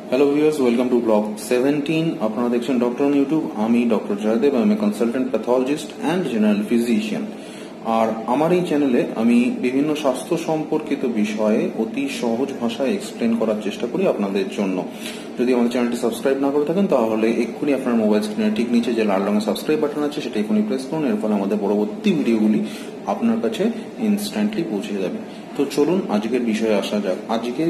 Hello viewers, welcome to blog 17। আপনারা দেখছেন doctor on YouTube. আমি ডক্টর জয়দেব, আমি consultant pathologist and general physician. আর আমার এই চ্যানেলে আমি বিভিন্ন স্বাস্থ্য সম্পর্কিত বিষয়ে অতি সহজ ভাষায় এক্সপ্লেন করার চেষ্টা করি আপনাদের জন্য। যদি আমাদের চ্যানেলটি সাবস্ক্রাইব না করে থাকেন তাহলে এক্ষুনি আপনার মোবাইল স্ক্রিনের ঠিক নিচে যে লাল রঙের সাবস্ক্রাইব বাটন আছে সেটা এক্ষুনি প্রেস করুন। এর ফলে আমাদের পরবর্তী ভিডিওগুলি আপনার কাছে ইনস্ট্যান্টলি পৌঁছে যাবে। তো চলুন আজকের বিষয়ে আসা যাক। আজকে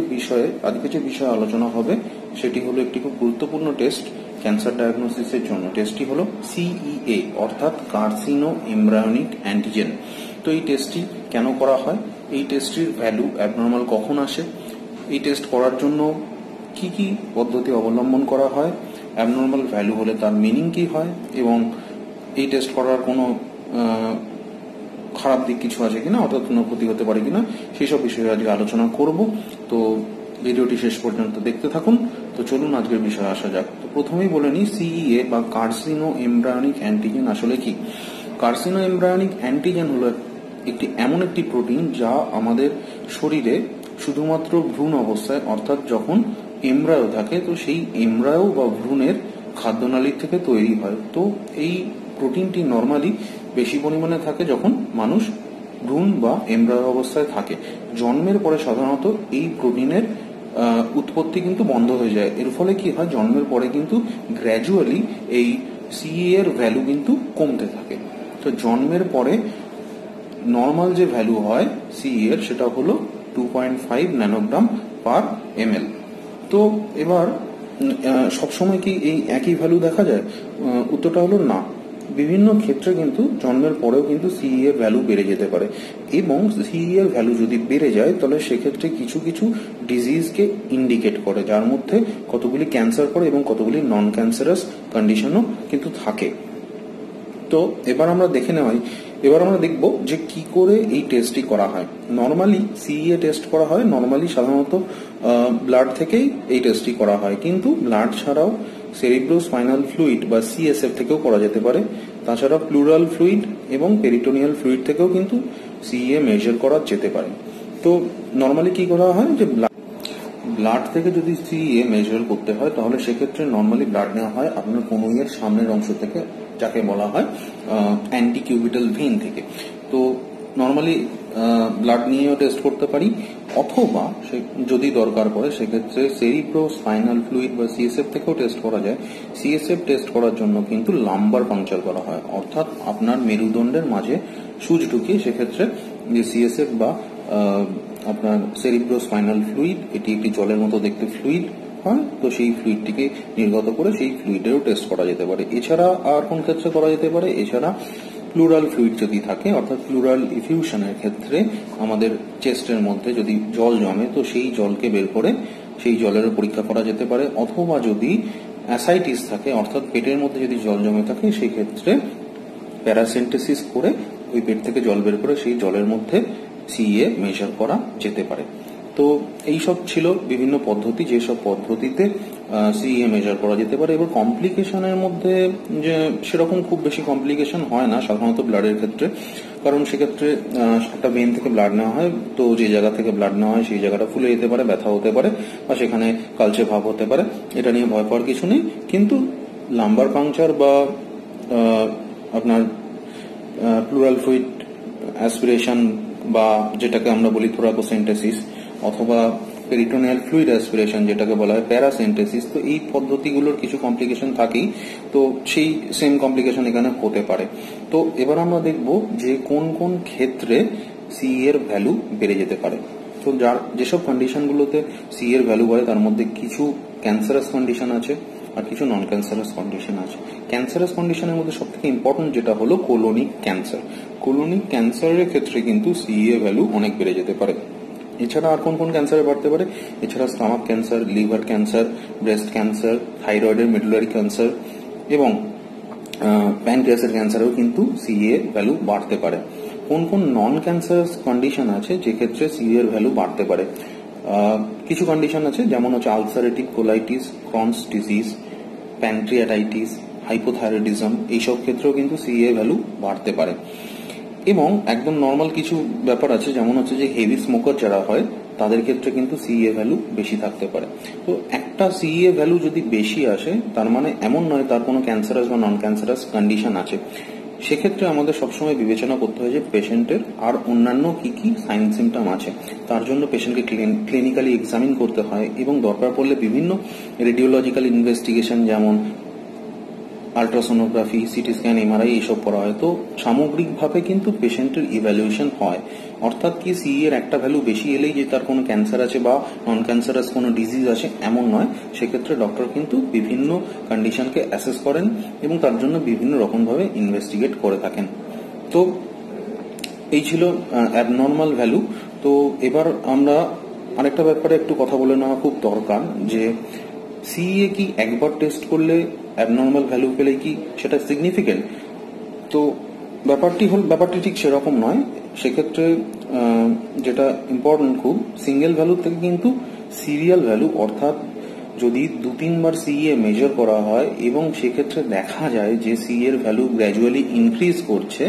যে বিষয়ে আলোচনা হবে সেটি হলো একটি খুব গুরুত্বপূর্ণ টেস্ট ক্যান্সার ডায়াগনোসিসের জন্য। টেস্টটি হলো CEA অর্থাৎ কার্সিনো এমব্রায়োনিক অ্যান্টিজেন। তো এই টেস্টটি কেন করা হয়, এই টেস্টটির ভ্যালু অ্যাবনর্মাল কখন আসে, এই টেস্ট করার জন্য কি কি পদ্ধতি অবলম্বন করা হয়, অ্যাবনর্মাল ভ্যালু হলে তার মিনিং কি হয় এবং এই টেস্ট করার কোনো খারাপ দিক কিছু আছে কিনা, অর্থাৎ কোনো ক্ষতি হতে পারে কিনা, সেই সব বিষয়ে আজকে আলোচনা করব। তো ভিডিওটি শেষ পর্যন্ত দেখতে থাকুন। তো চলুন আজকের বিষয়ে আসা যাক। তো প্রথমেই বলে নিই, CEA বা কার্সিনো এমব্রায়োনিক অ্যান্টিজেন আসলে কি। কার্সিনো এমব্রায়োনিক অ্যান্টিজেন হলো এমন একটি প্রোটিন যা আমাদের শরীরে শুধুমাত্র ভ্রূণ অবস্থায়, অর্থাৎ যখন এমব্রায়ো থাকে, তো সেই এমব্রায়ো বা ভ্রূণের খাদ্যনালীর থেকে তৈরি হয়। তো এই প্রোটিনটি নর্মালি বেশি পরিমাণে থাকে যখন মানুষ ভ্রূণ বা এমব্রায়ো অবস্থায় থাকে। জন্মের পরে সাধারণত এই প্রোটিনের উৎপত্তি কিন্তু বন্ধ হয়ে যায়। এর ফলে কি হয়, জন্মের পরে কিন্তু গ্র্যাজুয়ালি এই CEA এর ভ্যালু কিন্তু কমতে থাকে। তো জন্মের পরে নর্মাল যে ভ্যালু হয় CEA এর সেটা হলো 2.5 ন্যানোগ্রাম পার ml। তো এবার সবসময় কি এই একই ভ্যালু দেখা যায়? উত্তরটা হলো না। বিভিন্ন ক্ষেত্রে কিন্তু জন্মের পরেও কিন্তু CEA এর ভ্যালু বেড়ে যেতে পারে, এবং CEA এর ভ্যালু যদি বেড়ে যায় তাহলে সেক্ষেত্রে কিছু কিছু ডিজিজকে ইন্ডিকেট করে, যার মধ্যে কতগুলি ক্যান্সার পড়ে এবং কতগুলি নন ক্যান্সারাস কন্ডিশনও কিন্তু থাকে। তো এবার আমরা দেখব যে কি করে এই টেস্টটি করা হয়। নর্মালি CEA টেস্ট করা হয় সাধারণত ব্লাড থেকেই এই টেস্টটি করা হয়, কিন্তু ব্লাড ছাড়াও সেরিব্রোস্পাইনাল ফ্লুইড বা CSF থেকেও করা যেতে পারে। তাছাড়া প্লুরাল ফ্লুইড এবং পেরিটোনিয়াল ফ্লুইড থেকেও কিন্তু CEA মেজার করা যেতে পারে। তো নর্মালি কি করা হয়, যে ব্লাড থেকে যদি CEA মেজার করতে হয় তাহলে সেক্ষেত্রে নর্মালি ব্লাড নেওয়া হয় আপনার কনুইয়ের সামনের অংশ থেকে, যাকে বলা হয় অ্যান্টিকিউবিটাল ভেইন থেকে। তো নর্মালি ব্লাড নিয়েও টেস্ট করতে পারি, অথবা যদি দরকার পড়ে সেক্ষেত্রে সেরিব্রোস্পাইনাল ফ্লুইড বা CSF থেকেও টেস্ট করা যায়। CSF টেস্ট করার জন্য কিন্তু লাম্বার পাংচার করা হয়, অর্থাৎ আপনার মেরুদণ্ডের মাঝে সুচ ঢুকিয়ে সেক্ষেত্রে যে CSF বা আপনার সেরিব্রোস্পাইনাল ফ্লুইড, এটি একটি জলের মতো দেখতে ফ্লুইড হয়, তো সেই ফ্লুইডটিকে নির্গত করে সেই ফ্লুইডেরও টেস্ট করা যেতে পারে। এছাড়া আর কোন ক্ষেত্রে করা যেতে পারে, এছাড়া প্লুরাল ফ্লুইড যদি থাকে, অর্থাৎ প্লুরাল ইফিউশনের ক্ষেত্রে আমাদের চেস্টের মধ্যে যদি জল জমে তো সেই জলকে বের করে সেই জলেরও পরীক্ষা করা যেতে পারে। অথবা যদি অ্যাসাইটিস থাকে, অর্থাৎ পেটের মধ্যে যদি জল জমে থাকে, সেই ক্ষেত্রে প্যারাসেন্টেসিস করে ওই পেট থেকে জল বের করে সেই জলের মধ্যে CEA মেজার করা যেতে পারে। তো এই সব ছিল বিভিন্ন পদ্ধতি, যেসব পদ্ধতিতে CEA মেজার করা যেতে পারে। এবার কমপ্লিকেশনের মধ্যে যে সেরকম খুব বেশি কমপ্লিকেশন হয় না সাধারণত ব্লাডের ক্ষেত্রে, কারণ সেক্ষেত্রে একটা ভেন থেকে ব্লাড নেওয়া হয়, তো যে জায়গা থেকে ব্লাড নেওয়া হয় সেই জায়গাটা ফুলে যেতে পারে, ব্যথা হতে পারে, বা সেখানে কালচে ভাব হতে পারে, এটা নিয়ে ভয় পাওয়ার কিছু নেই। কিন্তু লাম্বার পাংচার বা আপনার প্লুরাল ফ্লুইড অ্যাসপিরেশন বা যেটাকে আমরা বলি থোরাকোসেন্টেসিস, অথবা পেরিটোনিয়াল ফ্লুইড অ্যাসপিরেশন যেটাকে বলা হয় প্যারাসেন্টেসিস, তো এই পদ্ধতিগুলোর কিছু কমপ্লিকেশন থাকেই, তো সেই সেম কমপ্লিকেশন এখানে হতে পারে। তো এবার আমরা দেখব যে কোন কোন ক্ষেত্রে CEA এর ভ্যালু বেড়ে যেতে পারে। তো যেসব কন্ডিশনগুলোতে CEA এর ভ্যালু বাড়ে তার মধ্যে কিছু ক্যান্সারাস কন্ডিশন আছে আর কিছু নন ক্যান্সারাস কন্ডিশন আছে। ক্যান্সারাস কন্ডিশনের মধ্যে সব থেকে ইম্পর্টেন্ট যেটা হলো কোলোনিক ক্যান্সার। কোলোনিক ক্যান্সারের ক্ষেত্রে কিন্তু CEA ভ্যালু অনেক বেড়ে যেতে পারে। এছাড়া আর কোন কোন ক্যান্সারে বাড়তে পারে, এছাড়া stomach cancer, liver cancer, breast cancer, থাইরয়েডের মেডুলারি ক্যান্সার এবং প্যানক্রিয়াসের ক্যান্সারেও কিন্তু CEA ভ্যালু বাড়তে পারে। কোন কোন নন ক্যান্সারাস কন্ডিশন আছে যে ক্ষেত্রে CEA এর ভ্যালু বাড়তে পারে? কিছু কন্ডিশন আছে, যেমন হচ্ছে ulcerative colitis, Crohn's disease, pancreatitis, hypothyroidism, এইসব ক্ষেত্রেও কিন্তু CEA ভ্যালু বাড়তে পারে। এবং একদম নর্মাল কিছু ব্যাপার আছে, যেমন হচ্ছে যে হেভি স্মোকার যারা হয় তাদের ক্ষেত্রে কিন্তু সিইএ ভ্যালু বেশি থাকতে পারে। তো একটা সিইএ ভ্যালু যদি বেশি আসে তার মানে এমন নয় তার কোনো ক্যান্সারাস বা নন ক্যান্সারাস কন্ডিশন আছে। সেক্ষেত্রে আমাদের সবসময় বিবেচনা করতে হয় যে পেশেন্টের আর অন্যান্য কি কি সাইন সিমটম আছে। তার জন্য পেশেন্টকে ক্লিনিক্যালি এক্সামিন করতে হয় এবং দরকার পড়লে বিভিন্ন রেডিওলজিক্যাল ইনভেস্টিগেশন যেমন আল্ট্রাসোনোগ্রাফি, সিটি স্ক্যান, এমআরআই এইসব করা হয়। তো সামগ্রিকভাবে কিন্তু পেশেন্টের ইভ্যালুয়েশন হয়। অর্থাৎ কি সিইএর একটা ভ্যালু বেশি এলেই যে তার কোনো ক্যান্সার আছে বা নন ক্যান্সারাস কোনো ডিজিজ আছে এমন নয়। সেক্ষেত্রে ডক্টর কিন্তু বিভিন্ন কন্ডিশনকে অ্যাসেস করেন এবং তার জন্য বিভিন্ন রকমভাবে ইনভেস্টিগেট করে থাকেন। তো এই ছিল অ্যাবনর্মাল ভ্যালু। তো এবার আমরা আরেকটা ব্যাপারে একটু কথা বলে নেওয়া খুব দরকার যে সিইএ কি একবার টেস্ট করলে অ্যাবনর্মাল ভ্যালু পেলে কি সেটা সিগনিফিকেন্ট? তো ব্যাপারটি ঠিক সেরকম নয়। সেক্ষেত্রে যেটা ইম্পর্টেন্ট খুব, সিঙ্গেল ভ্যালু থেকে কিন্তু সিরিয়াল ভ্যালু অর্থাৎ যদি 2-3 বার সিইএ মেজার করা হয় এবং সেক্ষেত্রে দেখা যায় যে সিইএর ভ্যালু গ্র্যাজুয়ালি ইনক্রিজ করছে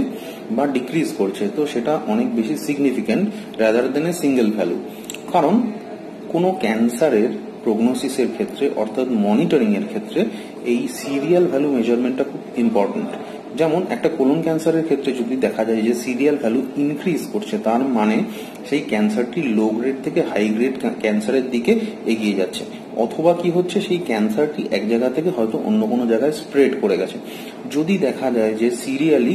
বা ডিক্রিজ করছে, তো সেটা অনেক বেশি significant rather than a single value. কারণ কোনো ক্যান্সারের প্রগনোসিসের ক্ষেত্রে অর্থাৎ মনিটরিং এর ক্ষেত্রে এই সিরিয়াল ভ্যালু মেজারমেন্টটা খুব ইম্পর্টেন্ট। যেমন একটা কোলন ক্যান্সারের ক্ষেত্রে যদি দেখা যায় যে সিরিয়াল ভ্যালু ইনক্রিজ করছে তার মানে সেই ক্যান্সারটি লো গ্রেড থেকে হাই গ্রেড ক্যান্সারের দিকে এগিয়ে যাচ্ছে, অথবা কি হচ্ছে সেই ক্যান্সারটি এক জায়গা থেকে হয়তো অন্য কোনো জায়গায় স্প্রেড করে গেছে। যদি দেখা যায় যে সিরিয়ালি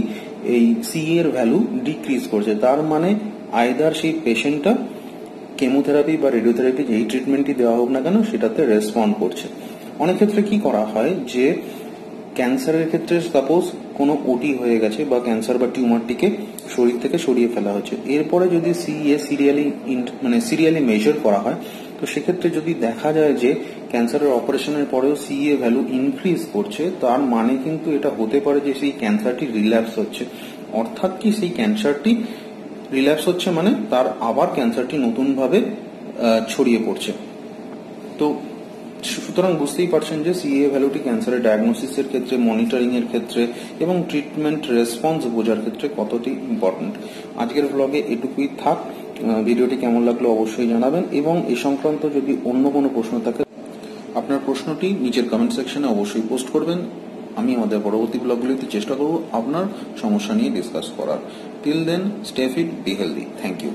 এই সিই এর ভ্যালু ডিক্রিজ করছে তার মানে আইদার সেই পেশেন্টটা কেমোথেরাপি বা রেডিওথেরাপি যেই ট্রিটমেন্টই দেওয়া হোক না কেন সেটাতে রেসপন্ড করছে। অনেক ক্ষেত্রে কি করা হয় যে ক্যান্সারের ক্ষেত্রে সাপোজ কোনো ওটি হয়ে গেছে বা ক্যান্সার বা টিউমারটিকে শরীর থেকে সরিয়ে ফেলা হচ্ছে, এরপরে যদি সিইএ সিরিয়ালি মেজার করা হয় তো সেক্ষেত্রে যদি দেখা যায় যে ক্যান্সারের অপারেশনের পরেও সিইএ ভ্যালু ইনক্রিজ করছে তার মানে কিন্তু এটা হতে পারে যে সেই ক্যান্সারটি রিল্যাপস হচ্ছে। অর্থাৎ কি সেই ক্যান্সারটি রিল্যাপস হচ্ছে মানে তার আবার ক্যান্সারটি নতুনভাবে ছড়িয়ে পড়ছে। তো সুতরাং বুঝতেই পারছেন যে সিইএ ভ্যালুটি ক্যান্সারের ডায়াগনোসিসের ক্ষেত্রে, মনিটরিং এর ক্ষেত্রে এবং ট্রিটমেন্ট রেসপন্স বোঝার ক্ষেত্রে কতটি ইম্পর্টেন্ট। আজকের ব্লগে এটুকুই থাক। ভিডিওটি কেমন লাগলো অবশ্যই জানাবেন এবং এ সংক্রান্ত যদি অন্য কোনো প্রশ্ন থাকে আপনার প্রশ্নটি নিচের কমেন্ট সেকশনে অবশ্যই পোস্ট করবেন। আমি আমাদের পরবর্তী ব্লগগুলিতে চেষ্টা করব আপনার সমস্যা নিয়ে ডিসকাস করার। Till then, stay fit, be healthy. Thank you.